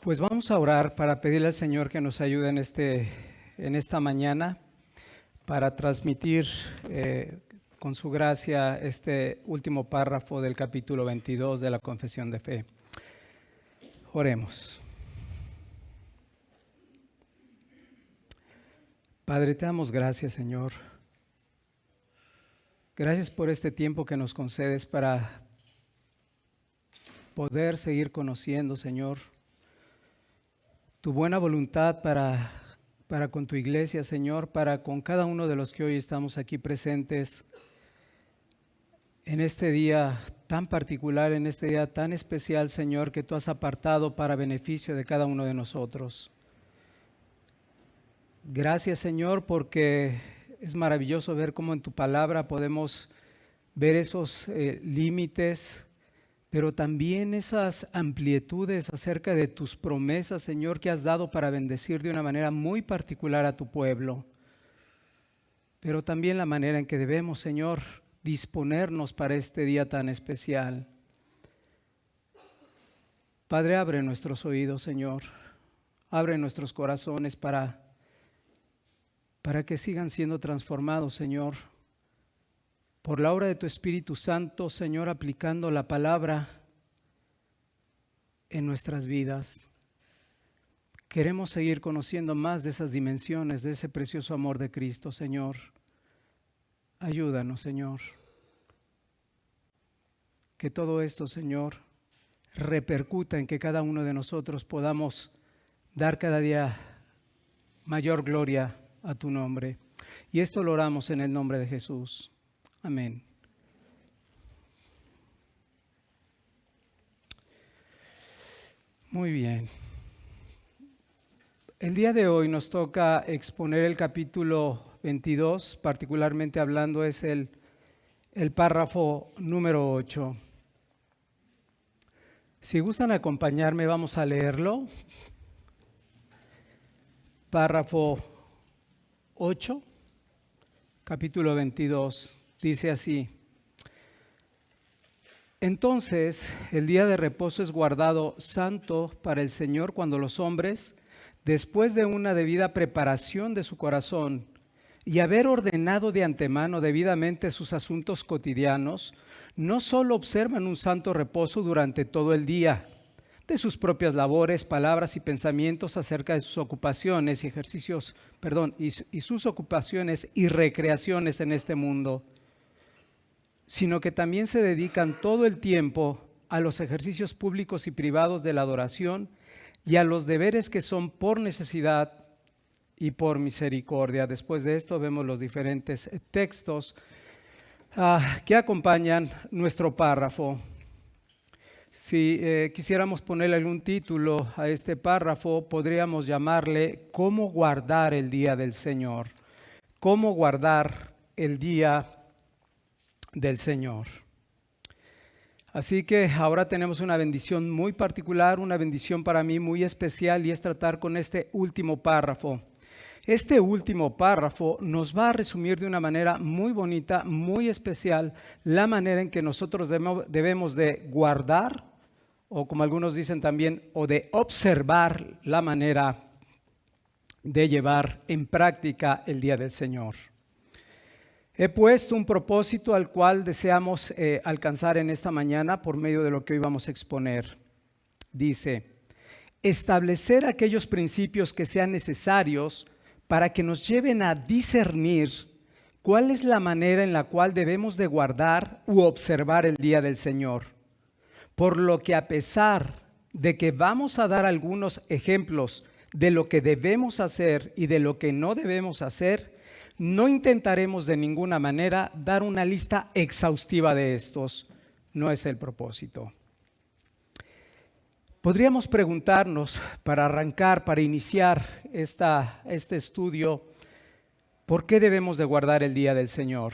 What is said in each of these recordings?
Pues vamos a orar para pedirle al Señor que nos ayude en esta mañana para transmitir con su gracia este último párrafo del capítulo 22 de la Confesión de Fe. Oremos. Padre, te damos gracias, Señor. Gracias por este tiempo que nos concedes para poder seguir conociendo, Señor, tu buena voluntad para con tu iglesia, Señor, para con cada uno de los que hoy estamos aquí presentes en este día tan particular, en este día tan especial, Señor, que tú has apartado para beneficio de cada uno de nosotros. Gracias, Señor, porque es maravilloso ver cómo en tu palabra podemos ver esos límites, pero también esas amplitudes acerca de tus promesas, Señor, que has dado para bendecir de una manera muy particular a tu pueblo. Pero también la manera en que debemos, Señor, disponernos para este día tan especial. Padre, abre nuestros oídos, Señor. Abre nuestros corazones para que sigan siendo transformados, Señor, por la obra de tu Espíritu Santo, Señor, aplicando la palabra en nuestras vidas. Queremos seguir conociendo más de esas dimensiones, de ese precioso amor de Cristo, Señor. Ayúdanos, Señor. Que todo esto, Señor, repercuta en que cada uno de nosotros podamos dar cada día mayor gloria a tu nombre. Y esto lo oramos en el nombre de Jesús. Amén. Muy bien. El día de hoy nos toca exponer el capítulo 22, particularmente hablando es el párrafo número 8. Si gustan acompañarme, vamos a leerlo. Párrafo 8, capítulo 22. Dice así: Entonces el día de reposo es guardado santo para el Señor cuando los hombres, después de una debida preparación de su corazón y haber ordenado de antemano debidamente sus asuntos cotidianos, no solo observan un santo reposo durante todo el día, de sus propias labores, palabras y pensamientos acerca de sus ocupaciones y ejercicios, y sus ocupaciones y recreaciones en este mundo, sino que también se dedican todo el tiempo a los ejercicios públicos y privados de la adoración y a los deberes que son por necesidad y por misericordia. Después de esto vemos los diferentes textos que acompañan nuestro párrafo. Si quisiéramos ponerle algún título a este párrafo, podríamos llamarle ¿Cómo guardar el día del Señor? ¿Cómo guardar el día del Señor? Así que ahora tenemos una bendición muy particular, una bendición para mí muy especial, y es tratar con este último párrafo. Este último párrafo nos va a resumir de una manera muy bonita, muy especial, la manera en que nosotros debemos de guardar, o como algunos dicen también, o de observar la manera de llevar en práctica el día del Señor. He puesto un propósito al cual deseamos alcanzar en esta mañana por medio de lo que hoy vamos a exponer. Dice: establecer aquellos principios que sean necesarios para que nos lleven a discernir cuál es la manera en la cual debemos de guardar u observar el día del Señor. Por lo que, a pesar de que vamos a dar algunos ejemplos de lo que debemos hacer y de lo que no debemos hacer, no intentaremos de ninguna manera dar una lista exhaustiva de estos. No es el propósito. Podríamos preguntarnos, para arrancar, para iniciar este estudio, ¿por qué debemos de guardar el día del Señor?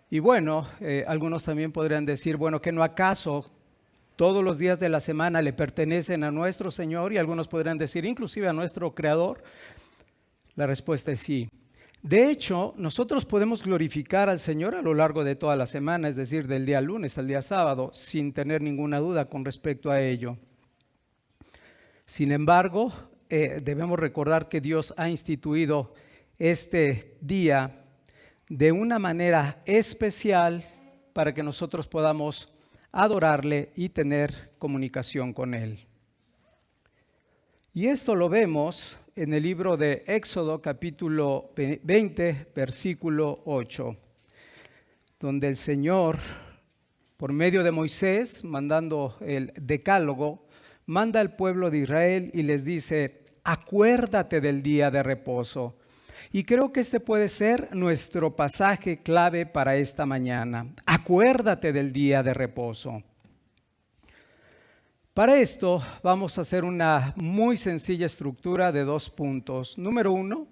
Y bueno, algunos también podrían decir, bueno, ¿que no acaso todos los días de la semana le pertenecen a nuestro Señor? Y algunos podrían decir, inclusive a nuestro Creador. La respuesta es sí. De hecho, nosotros podemos glorificar al Señor a lo largo de toda la semana, es decir, del día lunes al día sábado, sin tener ninguna duda con respecto a ello. Sin embargo, debemos recordar que Dios ha instituido este día de una manera especial para que nosotros podamos adorarle y tener comunicación con Él. Y esto lo vemos en el libro de Éxodo, capítulo 20, versículo 8, donde el Señor, por medio de Moisés, mandando el decálogo, manda al pueblo de Israel y les dice: acuérdate del día de reposo. Y creo que este puede ser nuestro pasaje clave para esta mañana. Acuérdate del día de reposo. Para esto vamos a hacer una muy sencilla estructura de 2 puntos. Número 1,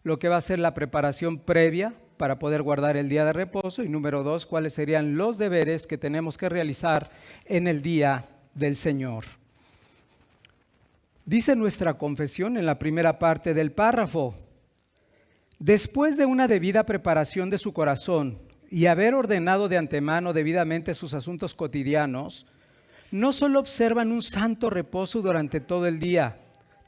lo que va a ser la preparación previa para poder guardar el día de reposo. Y número 2, cuáles serían los deberes que tenemos que realizar en el día del Señor. Dice nuestra confesión en la primera parte del párrafo: después de una debida preparación de su corazón y haber ordenado de antemano debidamente sus asuntos cotidianos, no solo observan un santo reposo durante todo el día,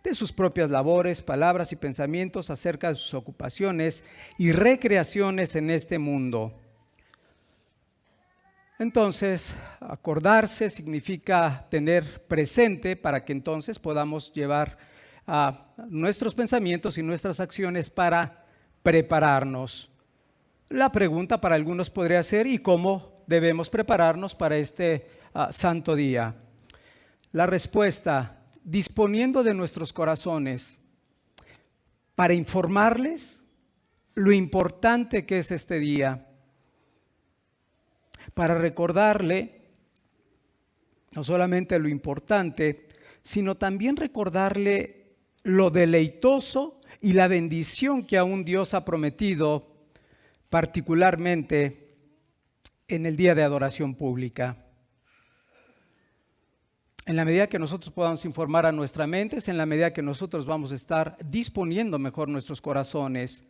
de sus propias labores, palabras y pensamientos acerca de sus ocupaciones y recreaciones en este mundo. Entonces, acordarse significa tener presente para que entonces podamos llevar a nuestros pensamientos y nuestras acciones para prepararnos. La pregunta para algunos podría ser: ¿y cómo debemos prepararnos para este santo día? La respuesta: disponiendo de nuestros corazones para informarles lo importante que es este día, para recordarle no solamente lo importante, sino también recordarle lo deleitoso y la bendición que aún Dios ha prometido, particularmente en el día de adoración pública. En la medida que nosotros podamos informar a nuestra mente, es en la medida que nosotros vamos a estar disponiendo mejor nuestros corazones.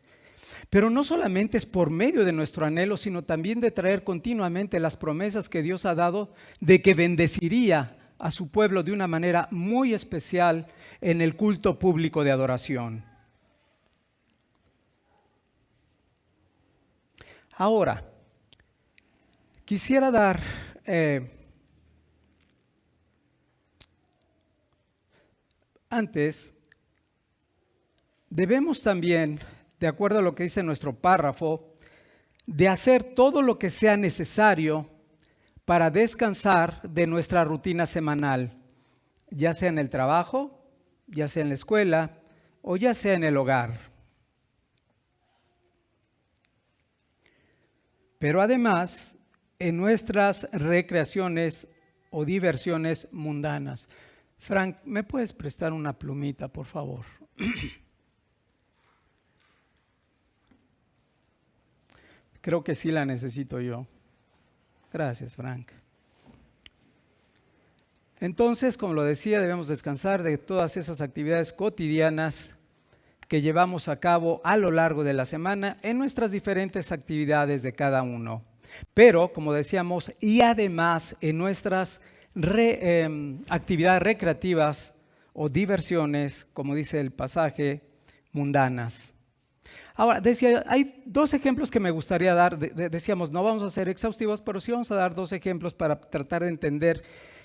Pero no solamente es por medio de nuestro anhelo, sino también de traer continuamente las promesas que Dios ha dado de que bendeciría a su pueblo de una manera muy especial en el culto público de adoración. Ahora, quisiera dar antes, debemos también, de acuerdo a lo que dice nuestro párrafo, de hacer todo lo que sea necesario para descansar de nuestra rutina semanal, ya sea en el trabajo, ya sea en la escuela o ya sea en el hogar. Pero además, en nuestras recreaciones o diversiones mundanas. Frank, ¿me puedes prestar una plumita, por favor? Creo que sí la necesito yo. Gracias, Frank. Entonces, como lo decía, debemos descansar de todas esas actividades cotidianas que llevamos a cabo a lo largo de la semana en nuestras diferentes actividades de cada uno. Pero, como decíamos, y además en nuestras actividades recreativas o diversiones, como dice el pasaje, mundanas. Ahora, decía, hay 2 ejemplos que me gustaría dar. Decíamos, no vamos a ser exhaustivos, pero sí vamos a dar 2 ejemplos para tratar de entender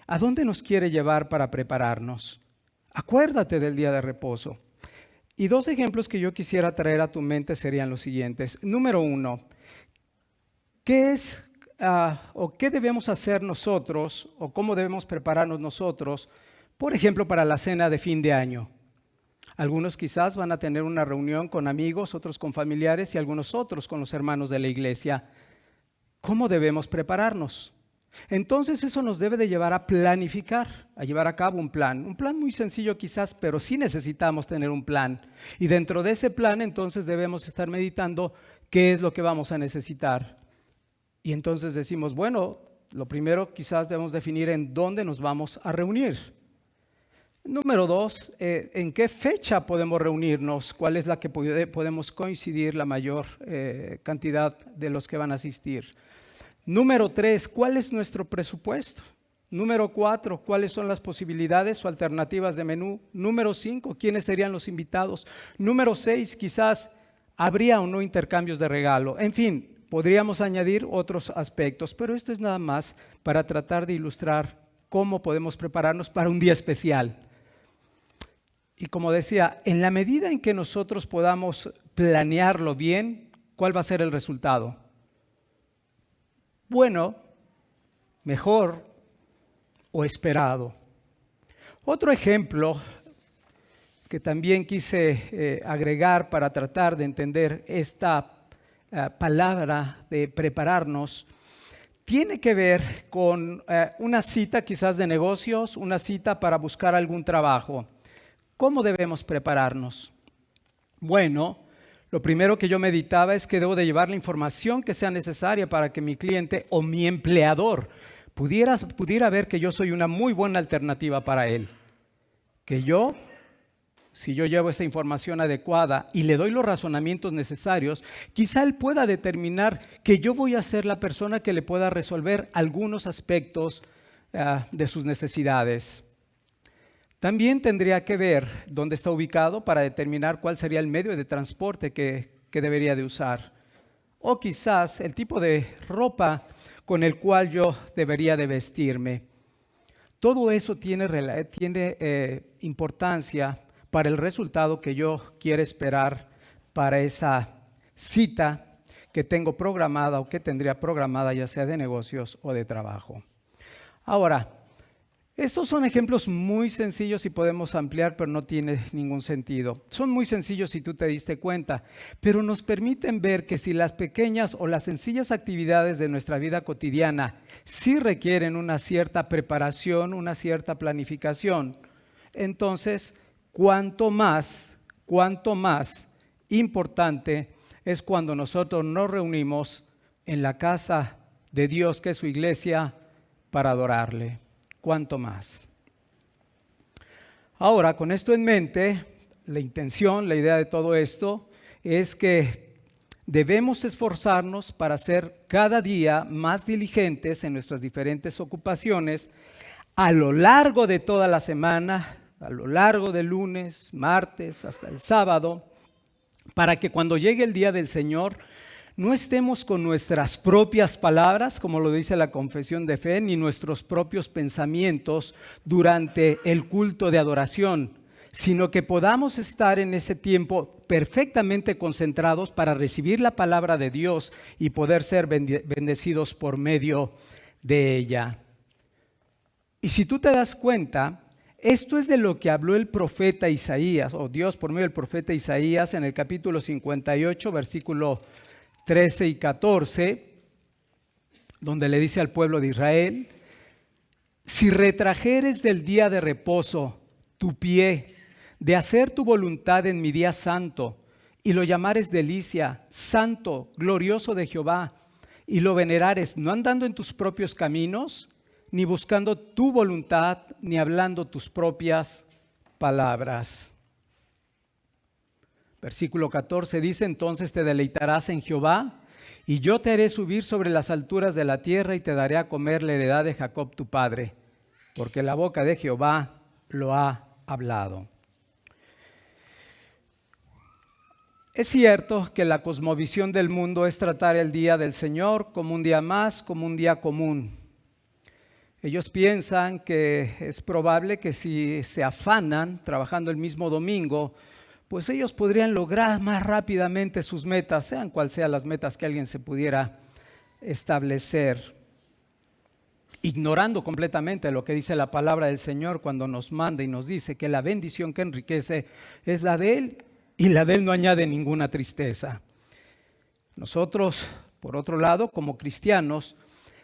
a dónde nos quiere llevar para prepararnos. Acuérdate del día de reposo. Y 2 ejemplos que yo quisiera traer a tu mente serían los siguientes. Número 1, ¿qué es o qué debemos hacer nosotros o cómo debemos prepararnos nosotros, por ejemplo, para la cena de fin de año? Algunos quizás van a tener una reunión con amigos, otros con familiares y algunos otros con los hermanos de la iglesia. ¿Cómo debemos prepararnos? Entonces eso nos debe de llevar a planificar, a llevar a cabo un plan muy sencillo quizás, pero sí necesitamos tener un plan. Y dentro de ese plan entonces debemos estar meditando qué es lo que vamos a necesitar. Y entonces decimos, bueno, lo primero quizás debemos definir en dónde nos vamos a reunir. Número 2, ¿en qué fecha podemos reunirnos? ¿Cuál es la que podemos coincidir la mayor cantidad de los que van a asistir? Número 3, ¿cuál es nuestro presupuesto? Número 4, ¿cuáles son las posibilidades o alternativas de menú? Número 5, ¿quiénes serían los invitados? Número 6, quizás habría o no intercambios de regalo. En fin, podríamos añadir otros aspectos, pero esto es nada más para tratar de ilustrar cómo podemos prepararnos para un día especial. Y como decía, en la medida en que nosotros podamos planearlo bien, ¿cuál va a ser el resultado? Bueno, mejor o esperado. Otro ejemplo que también quise agregar para tratar de entender esta palabra de prepararnos, tiene que ver con una cita quizás de negocios, una cita para buscar algún trabajo. ¿Cómo debemos prepararnos? Bueno, lo primero que yo meditaba es que debo de llevar la información que sea necesaria para que mi cliente o mi empleador pudiera ver que yo soy una muy buena alternativa para él. Que yo, si yo llevo esa información adecuada y le doy los razonamientos necesarios, quizá él pueda determinar que yo voy a ser la persona que le pueda resolver algunos aspectos de sus necesidades. También tendría que ver dónde está ubicado para determinar cuál sería el medio de transporte que debería de usar. O quizás el tipo de ropa con el cual yo debería de vestirme. Todo eso tiene importancia para el resultado que yo quiero esperar para esa cita que tengo programada o que tendría programada, ya sea de negocios o de trabajo. Ahora, estos son ejemplos muy sencillos y podemos ampliar, pero no tiene ningún sentido. Son muy sencillos si tú te diste cuenta, pero nos permiten ver que si las pequeñas o las sencillas actividades de nuestra vida cotidiana sí requieren una cierta preparación, una cierta planificación, entonces cuanto más importante es cuando nosotros nos reunimos en la casa de Dios, que es su iglesia, para adorarle. Cuánto más. Ahora, con esto en mente, la intención, la idea de todo esto es que debemos esforzarnos para ser cada día más diligentes en nuestras diferentes ocupaciones a lo largo de toda la semana, a lo largo del lunes, martes, hasta el sábado, para que cuando llegue el día del Señor no estemos con nuestras propias palabras, como lo dice la confesión de fe, ni nuestros propios pensamientos durante el culto de adoración, sino que podamos estar en ese tiempo perfectamente concentrados para recibir la palabra de Dios y poder ser bendecidos por medio de ella. Y si tú te das cuenta, esto es de lo que habló el profeta Isaías, o Dios por medio del profeta Isaías en el capítulo 58, versículo 13 y 14, donde le dice al pueblo de Israel: si retrajeres del día de reposo tu pie, de hacer tu voluntad en mi día santo, y lo llamares delicia, santo, glorioso de Jehová, y lo venerares, no andando en tus propios caminos, ni buscando tu voluntad, ni hablando tus propias palabras. Versículo 14 dice: entonces te deleitarás en Jehová, y yo te haré subir sobre las alturas de la tierra, y te daré a comer la heredad de Jacob tu padre, porque la boca de Jehová lo ha hablado. Es cierto que la cosmovisión del mundo es tratar el día del Señor como un día más, como un día común. Ellos piensan que es probable que si se afanan trabajando el mismo domingo, pues ellos podrían lograr más rápidamente sus metas, sean cuales sean las metas que alguien se pudiera establecer, ignorando completamente lo que dice la palabra del Señor cuando nos manda y nos dice que la bendición que enriquece es la de Él, y la de Él no añade ninguna tristeza. Nosotros, por otro lado, como cristianos,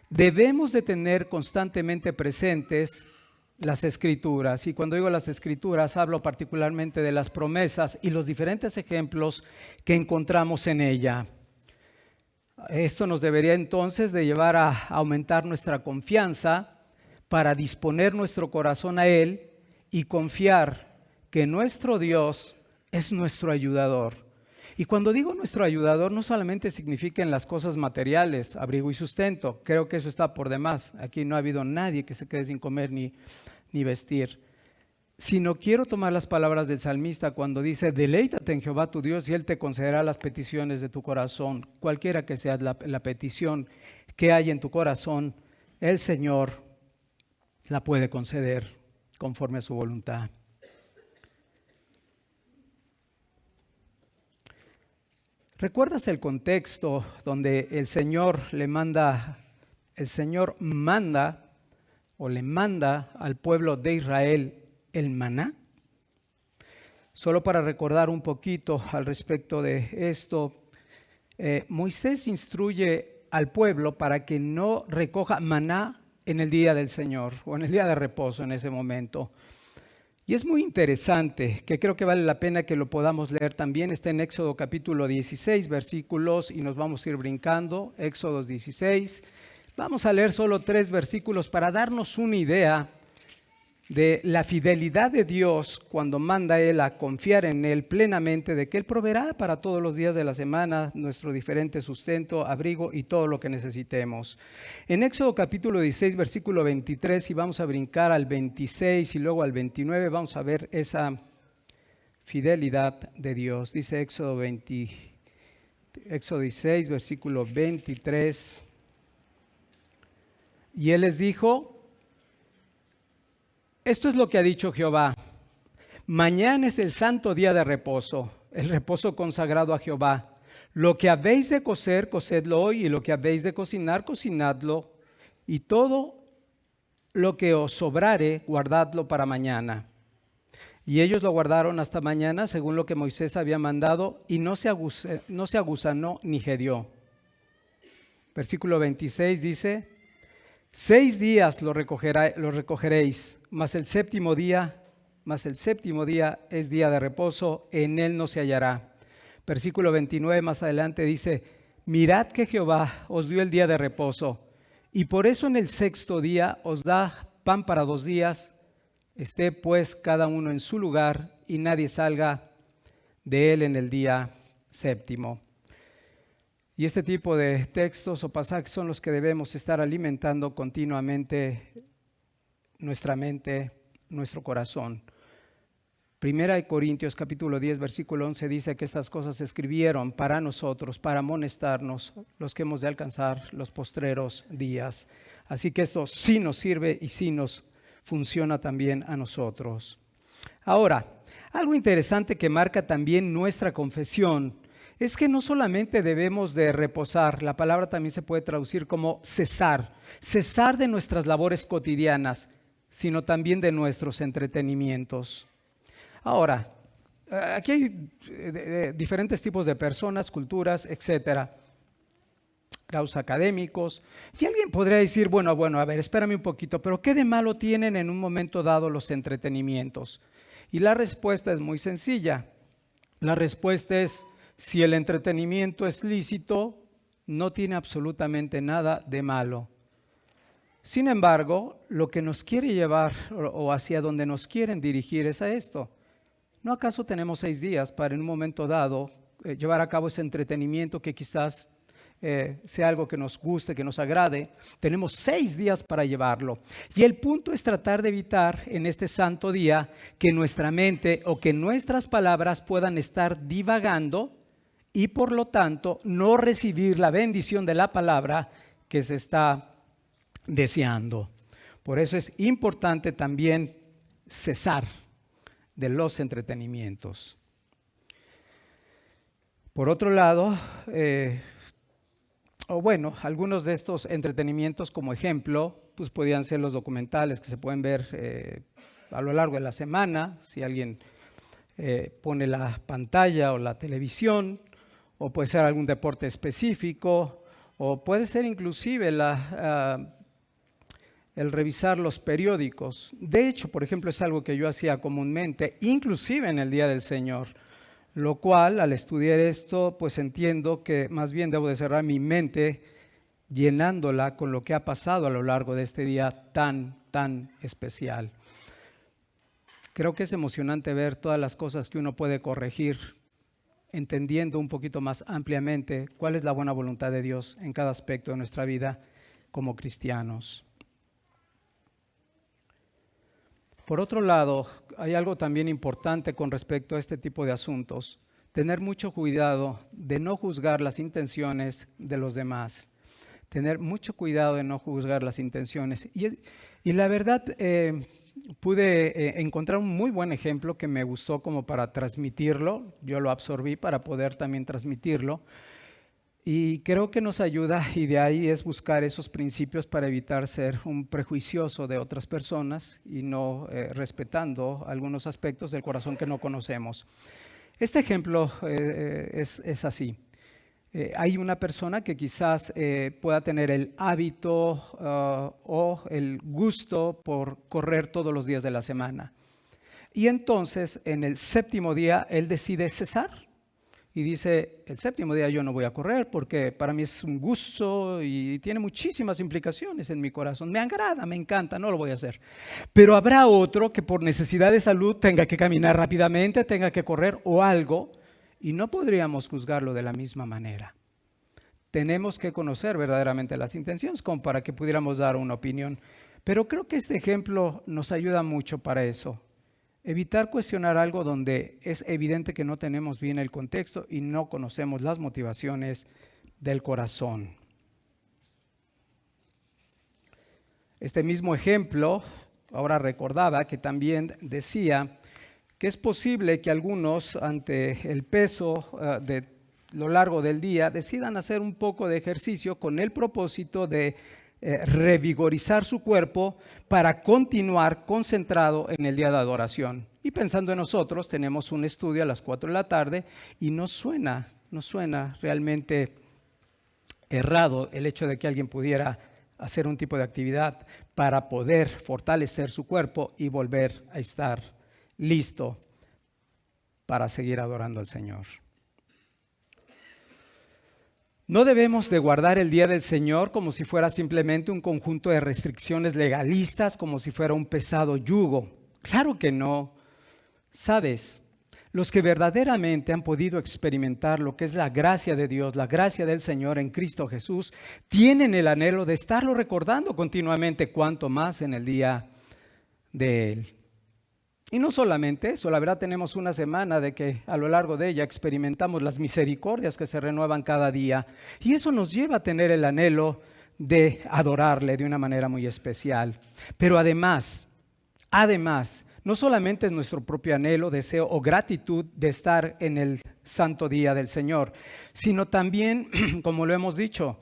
debemos de tener constantemente presentes las Escrituras, y cuando digo las Escrituras hablo particularmente de las promesas y los diferentes ejemplos que encontramos en ella. Esto nos debería entonces de llevar a aumentar nuestra confianza para disponer nuestro corazón a Él y confiar que nuestro Dios es nuestro ayudador Y cuando digo nuestro ayudador, no solamente significa en las cosas materiales, abrigo y sustento. Creo que eso está por demás. Aquí no ha habido nadie que se quede sin comer ni vestir. Sino quiero tomar las palabras del salmista cuando dice: deleítate en Jehová tu Dios y Él te concederá las peticiones de tu corazón. Cualquiera que sea la petición que hay en tu corazón, el Señor la puede conceder conforme a su voluntad. ¿Recuerdas el contexto donde el Señor manda o le manda al pueblo de Israel el maná? Solo para recordar un poquito al respecto de esto, Moisés instruye al pueblo para que no recoja maná en el día del Señor o en el día de reposo en ese momento. Y es muy interesante, que creo que vale la pena que lo podamos leer también. Está en Éxodo capítulo 16, versículos, y nos vamos a ir brincando. Éxodo 16. Vamos a leer solo 3 versículos para darnos una idea de la fidelidad de Dios cuando manda a Él a confiar en Él plenamente, de que Él proveerá para todos los días de la semana nuestro diferente sustento, abrigo y todo lo que necesitemos. En Éxodo capítulo 16, versículo 23, y vamos a brincar al 26 y luego al 29, vamos a ver esa fidelidad de Dios. Dice Éxodo 16, versículo 23, y Él les dijo: esto es lo que ha dicho Jehová: mañana es el santo día de reposo, el reposo consagrado a Jehová. Lo que habéis de cocer, cocedlo hoy, y lo que habéis de cocinar, cocinadlo, y todo lo que os sobrare, guardadlo para mañana. Y ellos lo guardaron hasta mañana, según lo que Moisés había mandado, y no se aguzanó ni jedió. Versículo 26 dice: 6 días lo recogeréis, mas el séptimo día es día de reposo, en él no se hallará. Versículo 29 más adelante dice: mirad que Jehová os dio el día de reposo, y por eso en el 6º día os da pan para 2 días. Esté pues cada uno en su lugar, y nadie salga de él en el día 7º. Y este tipo de textos o pasajes son los que debemos estar alimentando continuamente nuestra mente, nuestro corazón. Primera de Corintios capítulo 10, versículo 11 dice que estas cosas se escribieron para nosotros, para amonestarnos, los que hemos de alcanzar los postreros días. Así que esto sí nos sirve y sí nos funciona también a nosotros. Ahora, algo interesante que marca también nuestra confesión es que no solamente debemos de reposar, la palabra también se puede traducir como cesar de nuestras labores cotidianas, sino también de nuestros entretenimientos. Ahora, aquí hay diferentes tipos de personas, culturas, etcétera, grados académicos, y alguien podría decir, bueno, a ver, espérame un poquito, pero ¿qué de malo tienen en un momento dado los entretenimientos? Y la respuesta es muy sencilla. La respuesta es: si el entretenimiento es lícito, no tiene absolutamente nada de malo. Sin embargo, lo que nos quiere llevar o hacia donde nos quieren dirigir es a esto. ¿No acaso tenemos 6 días para en un momento dado llevar a cabo ese entretenimiento que quizás sea algo que nos guste, que nos agrade? Tenemos 6 días para llevarlo. Y el punto es tratar de evitar en este santo día que nuestra mente o que nuestras palabras puedan estar divagando y por lo tanto no recibir la bendición de la palabra que se está deseando. Por eso es importante también cesar de los entretenimientos. Por otro lado, algunos de estos entretenimientos como ejemplo, pues podían ser los documentales que se pueden ver a lo largo de la semana, si alguien pone la pantalla o la televisión, o puede ser algún deporte específico, o puede ser inclusive el revisar los periódicos. De hecho, por ejemplo, es algo que yo hacía comúnmente, inclusive en el Día del Señor, lo cual al estudiar esto, pues entiendo que más bien debo de cerrar mi mente llenándola con lo que ha pasado a lo largo de este día tan especial. Creo que es emocionante ver todas las cosas que uno puede corregir entendiendo un poquito más ampliamente cuál es la buena voluntad de Dios en cada aspecto de nuestra vida como cristianos. Por otro lado, hay algo también importante con respecto a este tipo de asuntos. Tener mucho cuidado de no juzgar las intenciones de los demás. Tener mucho cuidado de no juzgar las intenciones. Y la verdad, pude encontrar un muy buen ejemplo que me gustó como para transmitirlo. Yo lo absorbí para poder también transmitirlo. Y creo que nos ayuda, y de ahí es buscar esos principios para evitar ser un prejuicioso de otras personas y no respetando algunos aspectos del corazón que no conocemos. Este ejemplo es así. Hay una persona que quizás pueda tener el hábito o el gusto por correr todos los días de la semana. Y entonces en el séptimo día él decide cesar. Y dice, el séptimo día yo no voy a correr porque para mí es un gusto y tiene muchísimas implicaciones en mi corazón. Me agrada, me encanta, no lo voy a hacer. Pero habrá otro que por necesidad de salud tenga que caminar rápidamente, tenga que correr o algo, y no podríamos juzgarlo de la misma manera. Tenemos que conocer verdaderamente las intenciones como para que pudiéramos dar una opinión. Pero creo que este ejemplo nos ayuda mucho para eso. Evitar cuestionar algo donde es evidente que no tenemos bien el contexto y no conocemos las motivaciones del corazón. Este mismo ejemplo, ahora recordaba que también decía que es posible que algunos ante el peso de lo largo del día decidan hacer un poco de ejercicio con el propósito de revigorizar su cuerpo para continuar concentrado en el día de adoración. Y pensando en nosotros, tenemos un estudio a las 4 de la tarde y nos suena realmente errado el hecho de que alguien pudiera hacer un tipo de actividad para poder fortalecer su cuerpo y volver a estar listo para seguir adorando al Señor. No debemos de guardar el día del Señor como si fuera simplemente un conjunto de restricciones legalistas, como si fuera un pesado yugo. Claro que no. ¿Sabes? Los que verdaderamente han podido experimentar lo que es la gracia de Dios, la gracia del Señor en Cristo Jesús, tienen el anhelo de estarlo recordando continuamente, cuanto más en el día de Él. Y no solamente eso, la verdad tenemos una semana de que a lo largo de ella experimentamos las misericordias que se renuevan cada día. Y eso nos lleva a tener el anhelo de adorarle de una manera muy especial. Pero además, no solamente es nuestro propio anhelo, deseo o gratitud de estar en el santo día del Señor, sino también, como lo hemos dicho,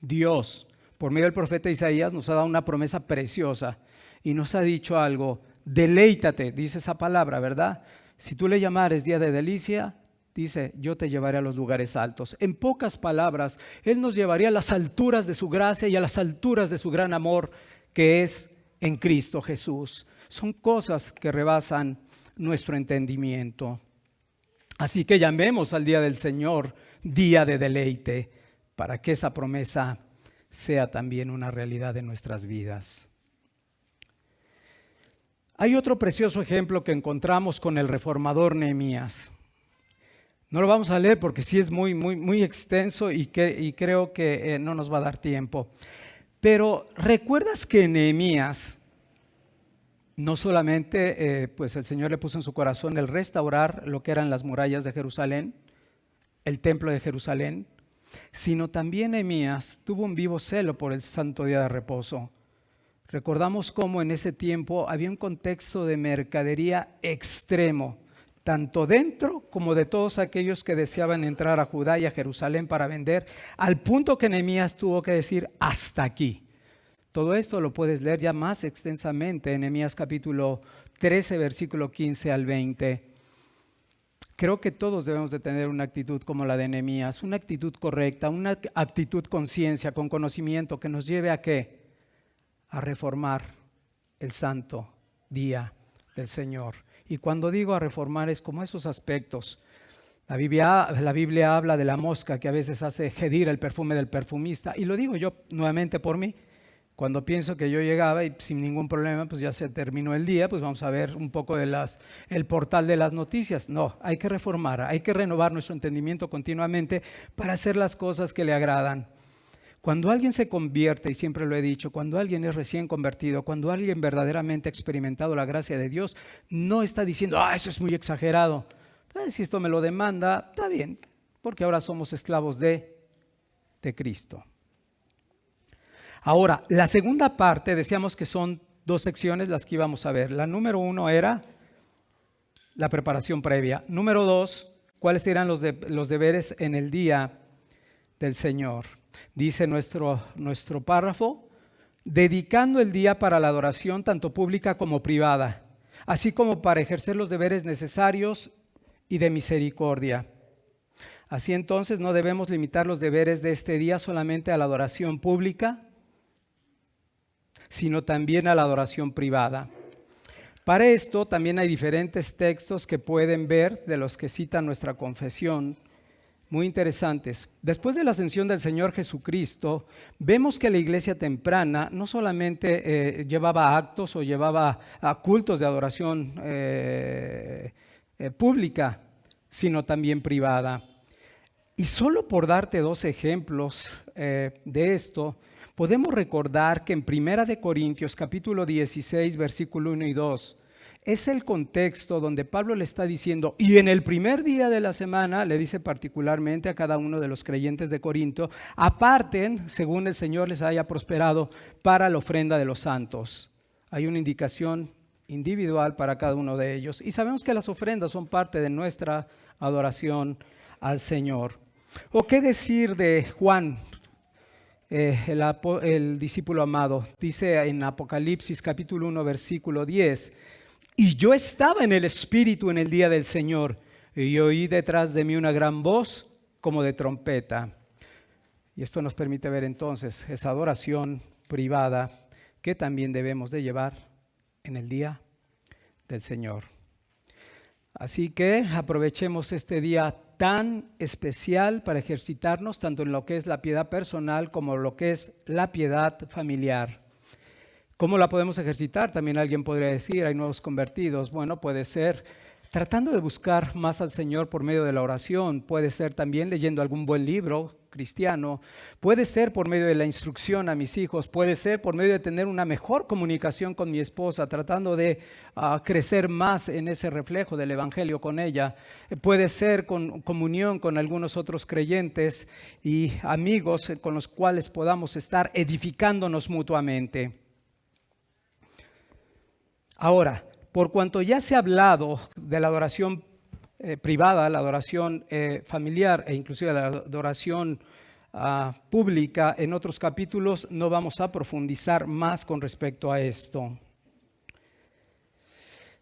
Dios, por medio del profeta Isaías, nos ha dado una promesa preciosa y nos ha dicho algo. Deleítate, dice esa palabra, ¿verdad? Si tú le llamares día de delicia, dice, yo te llevaré a los lugares altos. En pocas palabras, Él nos llevaría a las alturas de su gracia y a las alturas de su gran amor que es en Cristo Jesús. Son cosas que rebasan nuestro entendimiento. Así que llamemos al día del Señor día de deleite para que esa promesa sea también una realidad de nuestras vidas. Hay otro precioso ejemplo que encontramos con el reformador Nehemías. No lo vamos a leer porque sí es muy extenso y creo que no nos va a dar tiempo. Pero ¿recuerdas que Nehemías no solamente pues el Señor le puso en su corazón el restaurar lo que eran las murallas de Jerusalén, el templo de Jerusalén, sino también Nehemías tuvo un vivo celo por el santo día de reposo? Recordamos cómo en ese tiempo había un contexto de mercadería extremo, tanto dentro como de todos aquellos que deseaban entrar a Judá y a Jerusalén para vender, al punto que Nehemías tuvo que decir hasta aquí. Todo esto lo puedes leer ya más extensamente en Nehemías capítulo 13, versículo 15 al 20. Creo que todos debemos de tener una actitud como la de Nehemías, una actitud correcta, una actitud con ciencia, con conocimiento, que nos lleve a ¿qué? A reformar el santo día del Señor. Y cuando digo a reformar es como esos aspectos. La Biblia habla de la mosca que a veces hace gedir el perfume del perfumista. Y lo digo yo nuevamente por mí. Cuando pienso que yo llegaba y sin ningún problema, pues ya se terminó el día, pues vamos a ver un poco de el portal de las noticias. No, hay que reformar, hay que renovar nuestro entendimiento continuamente para hacer las cosas que le agradan. Cuando alguien se convierte, y siempre lo he dicho, cuando alguien es recién convertido, cuando alguien verdaderamente ha experimentado la gracia de Dios, no está diciendo, eso es muy exagerado. Si esto me lo demanda, está bien, porque ahora somos esclavos de Cristo. Ahora, la segunda parte, decíamos que son 2 secciones las que íbamos a ver. La número 1 era la preparación previa. Número 2, ¿cuáles eran los deberes en el día del Señor? Dice nuestro párrafo, dedicando el día para la adoración tanto pública como privada, así como para ejercer los deberes necesarios y de misericordia. Así entonces no debemos limitar los deberes de este día solamente a la adoración pública, sino también a la adoración privada. Para esto también hay diferentes textos que pueden ver de los que cita nuestra confesión, muy interesantes. Después de la ascensión del Señor Jesucristo, vemos que la iglesia temprana no solamente llevaba actos o llevaba cultos de adoración pública, sino también privada. Y solo por darte 2 ejemplos de esto, podemos recordar que en 1 Corintios capítulo 16, versículo 1 y 2, es el contexto donde Pablo le está diciendo, y en el primer día de la semana, le dice particularmente a cada uno de los creyentes de Corinto, aparten, según el Señor les haya prosperado, para la ofrenda de los santos. Hay una indicación individual para cada uno de ellos. Y sabemos que las ofrendas son parte de nuestra adoración al Señor. ¿O qué decir de Juan, el discípulo amado? Dice en Apocalipsis capítulo 1, versículo 10, y yo estaba en el Espíritu en el día del Señor, y oí detrás de mí una gran voz como de trompeta. Y esto nos permite ver entonces esa adoración privada que también debemos de llevar en el día del Señor. Así que aprovechemos este día tan especial para ejercitarnos tanto en lo que es la piedad personal como lo que es la piedad familiar. ¿Cómo la podemos ejercitar? También alguien podría decir, hay nuevos convertidos. Bueno, puede ser tratando de buscar más al Señor por medio de la oración, puede ser también leyendo algún buen libro cristiano, puede ser por medio de la instrucción a mis hijos, puede ser por medio de tener una mejor comunicación con mi esposa, tratando de crecer más en ese reflejo del Evangelio con ella, puede ser con comunión con algunos otros creyentes y amigos con los cuales podamos estar edificándonos mutuamente. Ahora, por cuanto ya se ha hablado de la adoración privada, la adoración familiar e inclusive la adoración pública en otros capítulos, no vamos a profundizar más con respecto a esto.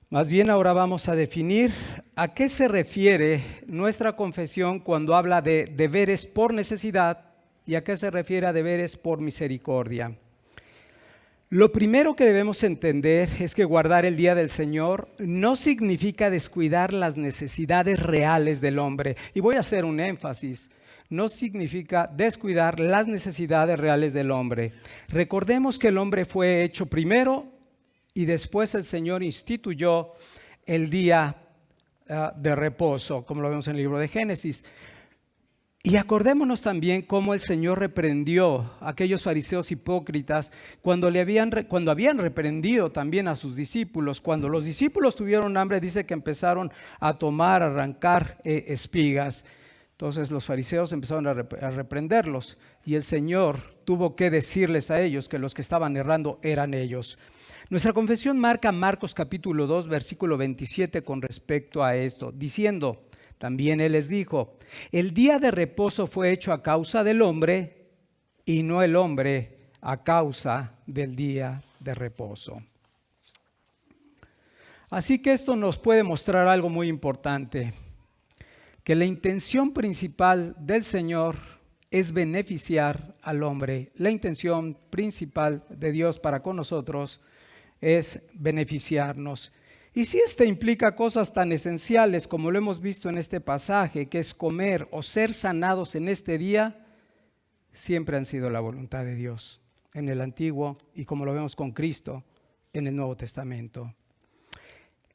Más bien ahora vamos a definir a qué se refiere nuestra confesión cuando habla de deberes por necesidad y a qué se refiere a deberes por misericordia. Lo primero que debemos entender es que guardar el día del Señor no significa descuidar las necesidades reales del hombre. Y voy a hacer un énfasis. No significa descuidar las necesidades reales del hombre. Recordemos que el hombre fue hecho primero y después el Señor instituyó el día de reposo, como lo vemos en el libro de Génesis. Y acordémonos también cómo el Señor reprendió a aquellos fariseos hipócritas cuando habían reprendido también a sus discípulos. Cuando los discípulos tuvieron hambre, dice que empezaron a arrancar espigas. Entonces los fariseos empezaron a reprenderlos y el Señor tuvo que decirles a ellos que los que estaban errando eran ellos. Nuestra confesión marca Marcos capítulo 2, versículo 27 con respecto a esto, diciendo: también Él les dijo, el día de reposo fue hecho a causa del hombre y no el hombre a causa del día de reposo. Así que esto nos puede mostrar algo muy importante, que la intención principal del Señor es beneficiar al hombre. La intención principal de Dios para con nosotros es beneficiarnos. Y si esto implica cosas tan esenciales como lo hemos visto en este pasaje, que es comer o ser sanados en este día, siempre han sido la voluntad de Dios. en el Antiguo y como lo vemos con Cristo en el Nuevo Testamento.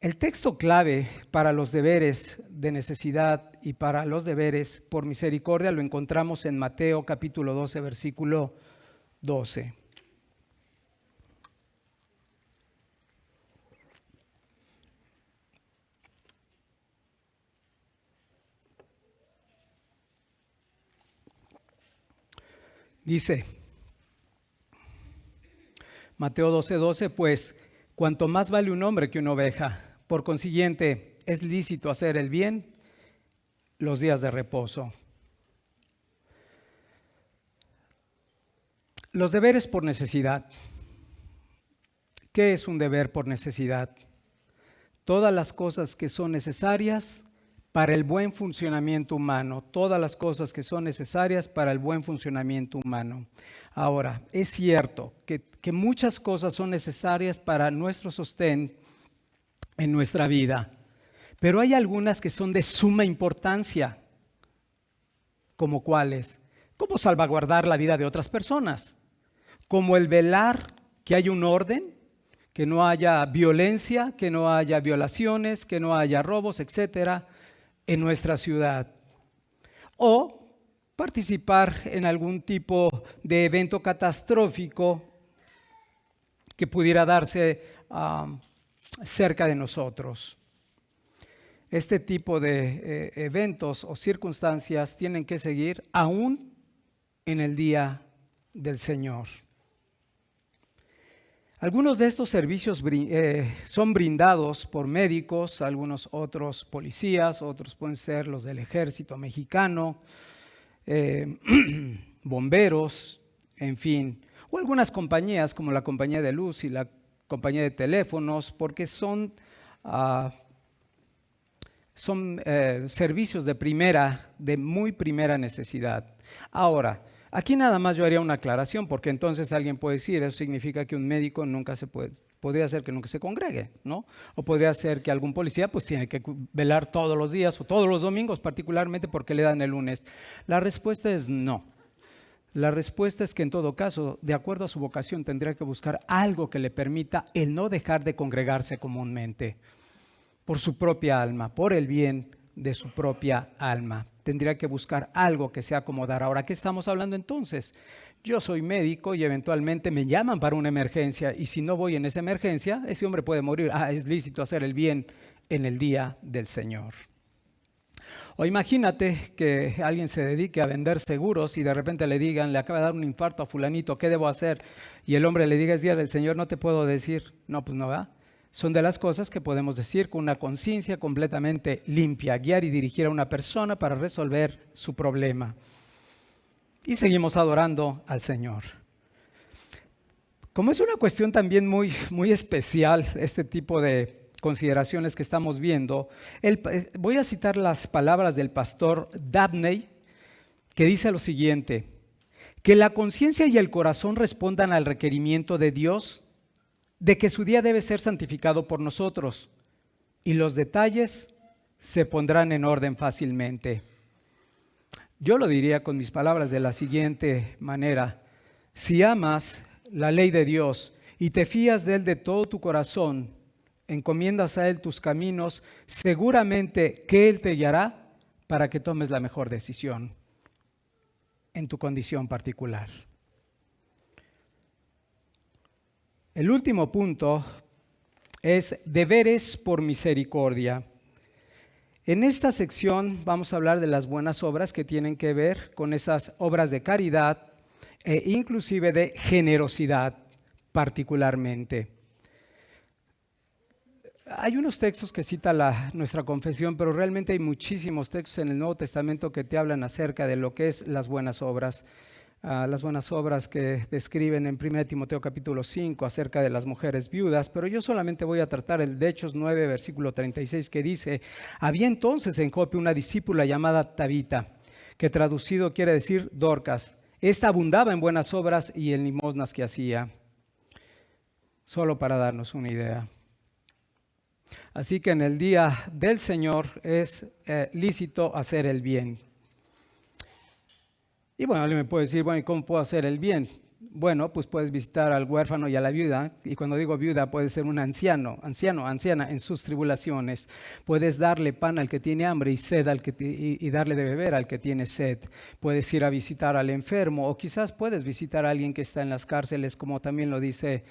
El texto clave para los deberes de necesidad y para los deberes por misericordia lo encontramos en Mateo capítulo 12, versículo 12. Dice Mateo 12:12, pues cuanto más vale un hombre que una oveja, por consiguiente es lícito hacer el bien los días de reposo. Los deberes por necesidad. ¿Qué es un deber por necesidad? Todas las cosas que son necesarias para el buen funcionamiento humano, todas las cosas que son necesarias para el buen funcionamiento humano. Ahora, es cierto que muchas cosas son necesarias para nuestro sostén en nuestra vida, pero hay algunas que son de suma importancia, como cuáles, como salvaguardar la vida de otras personas, como el velar que haya un orden, que no haya violencia, que no haya violaciones, que no haya robos, etcétera, en nuestra ciudad. O participar en algún tipo de evento catastrófico que pudiera darse cerca de nosotros. Este tipo de eventos o circunstancias tienen que seguir aún en el día del Señor. Algunos de estos servicios son brindados por médicos, algunos otros policías, otros pueden ser los del ejército mexicano, bomberos, en fin, o algunas compañías como la compañía de luz y la compañía de teléfonos, porque son servicios de muy primera necesidad. Ahora, aquí nada más yo haría una aclaración, porque entonces alguien puede decir, eso significa que un médico podría ser que nunca se congregue, ¿no? O podría ser que algún policía pues tiene que velar todos los días o todos los domingos, particularmente porque le dan el lunes. La respuesta es no. La respuesta es que en todo caso, de acuerdo a su vocación, tendría que buscar algo que le permita el no dejar de congregarse comúnmente, por su propia alma, por el bien de su propia alma. Tendría que buscar algo que se acomodara. Ahora, ¿qué estamos hablando entonces? Yo soy médico y eventualmente me llaman para una emergencia y si no voy en esa emergencia, ese hombre puede morir. Es lícito hacer el bien en el día del Señor. O imagínate que alguien se dedique a vender seguros y de repente le digan, le acaba de dar un infarto a fulanito, ¿qué debo hacer? Y el hombre le diga, es día del Señor, no te puedo decir. No, pues no va. Son de las cosas que podemos decir con una conciencia completamente limpia, guiar y dirigir a una persona para resolver su problema. Y seguimos adorando al Señor. Como es una cuestión también muy, muy especial, este tipo de consideraciones que estamos viendo, voy a citar las palabras del pastor Dabney, que dice lo siguiente: que la conciencia y el corazón respondan al requerimiento de Dios de que su día debe ser santificado por nosotros y los detalles se pondrán en orden fácilmente. Yo lo diría con mis palabras de la siguiente manera: si amas la ley de Dios y te fías de Él de todo tu corazón, encomiendas a Él tus caminos, seguramente que Él te guiará para que tomes la mejor decisión en tu condición particular. El último punto es deberes por misericordia. En esta sección vamos a hablar de las buenas obras que tienen que ver con esas obras de caridad e inclusive de generosidad particularmente. Hay unos textos que cita nuestra confesión, pero realmente hay muchísimos textos en el Nuevo Testamento que te hablan acerca de lo que es las buenas obras. Las buenas obras que describen en 1 Timoteo capítulo 5 acerca de las mujeres viudas, pero yo solamente voy a tratar el de Hechos 9, versículo 36, que dice: había entonces en Jope una discípula llamada Tabita, que traducido quiere decir Dorcas. Esta abundaba en buenas obras y en limosnas que hacía. Solo para darnos una idea. Así que en el día del Señor es lícito hacer el bien. Y bueno, alguien me puede decir, bueno, ¿y cómo puedo hacer el bien? Bueno, pues puedes visitar al huérfano y a la viuda, y cuando digo viuda puede ser un anciana en sus tribulaciones. Puedes darle pan al que tiene hambre y sed y darle de beber al que tiene sed. Puedes ir a visitar al enfermo, o quizás puedes visitar a alguien que está en las cárceles, como también lo dice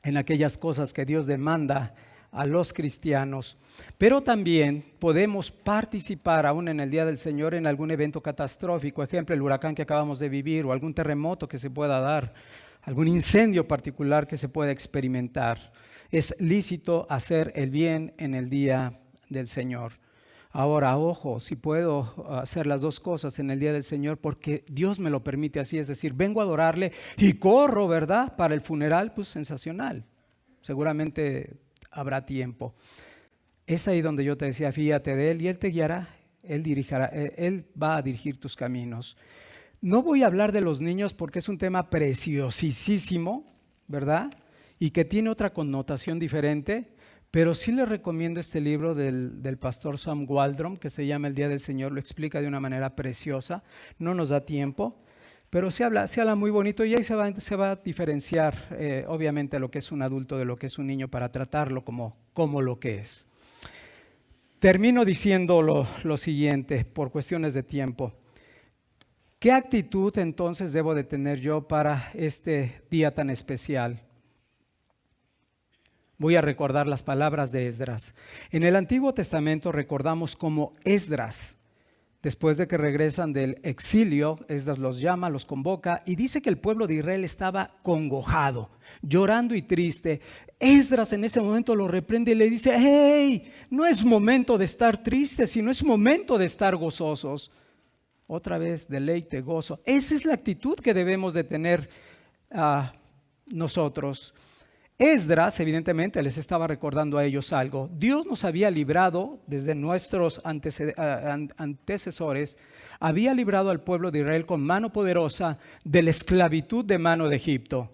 en aquellas cosas que Dios demanda a los cristianos. Pero también podemos participar aún en el Día del Señor en algún evento catastrófico, ejemplo, el huracán que acabamos de vivir, o algún terremoto que se pueda dar, algún incendio particular que se pueda experimentar. Es lícito hacer el bien en el Día del Señor. Ahora, ojo, si puedo hacer las dos cosas en el Día del Señor porque Dios me lo permite así, es decir, vengo a adorarle y corro, ¿verdad?, para el funeral, pues sensacional. Seguramente habrá tiempo. Es ahí donde yo te decía, fíjate de Él y Él te guiará, Él va a dirigir tus caminos. No voy a hablar de los niños porque es un tema preciosísimo, ¿verdad? Y que tiene otra connotación diferente, pero sí les recomiendo este libro del pastor Sam Waldron, que se llama El Día del Señor, lo explica de una manera preciosa, no nos da tiempo, pero se habla muy bonito y ahí se va a diferenciar obviamente lo que es un adulto de lo que es un niño para tratarlo como lo que es. Termino diciendo lo siguiente por cuestiones de tiempo. ¿Qué actitud entonces debo de tener yo para este día tan especial? Voy a recordar las palabras de Esdras. En el Antiguo Testamento recordamos cómo Esdras, después de que regresan del exilio, Esdras los llama, los convoca y dice que el pueblo de Israel estaba congojado, llorando y triste. Esdras en ese momento lo reprende y le dice, hey, no es momento de estar tristes, sino es momento de estar gozosos. Otra vez, deleite, gozo. Esa es la actitud que debemos de tener nosotros. Esdras evidentemente les estaba recordando a ellos algo. Dios nos había librado desde nuestros antecesores, había librado al pueblo de Israel con mano poderosa de la esclavitud de mano de Egipto.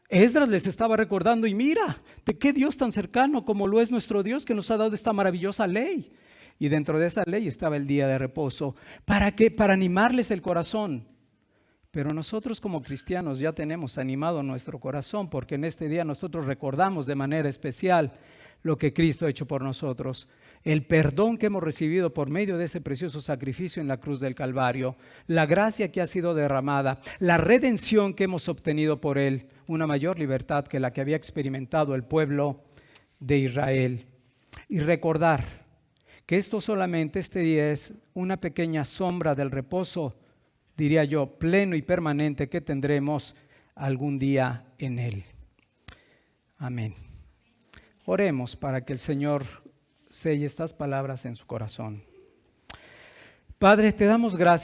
Esdras les estaba recordando, y mira, de qué Dios tan cercano como lo es nuestro Dios que nos ha dado esta maravillosa ley. Y dentro de esa ley estaba el día de reposo. ¿Para qué? Para animarles el corazón. Pero nosotros como cristianos ya tenemos animado nuestro corazón porque en este día nosotros recordamos de manera especial lo que Cristo ha hecho por nosotros. El perdón que hemos recibido por medio de ese precioso sacrificio en la cruz del Calvario, la gracia que ha sido derramada, la redención que hemos obtenido por Él, una mayor libertad que la que había experimentado el pueblo de Israel. Y recordar que este día es una pequeña sombra del reposo, diría yo, pleno y permanente que tendremos algún día en Él. Amén. Oremos para que el Señor selle estas palabras en su corazón. Padre, te damos gracias.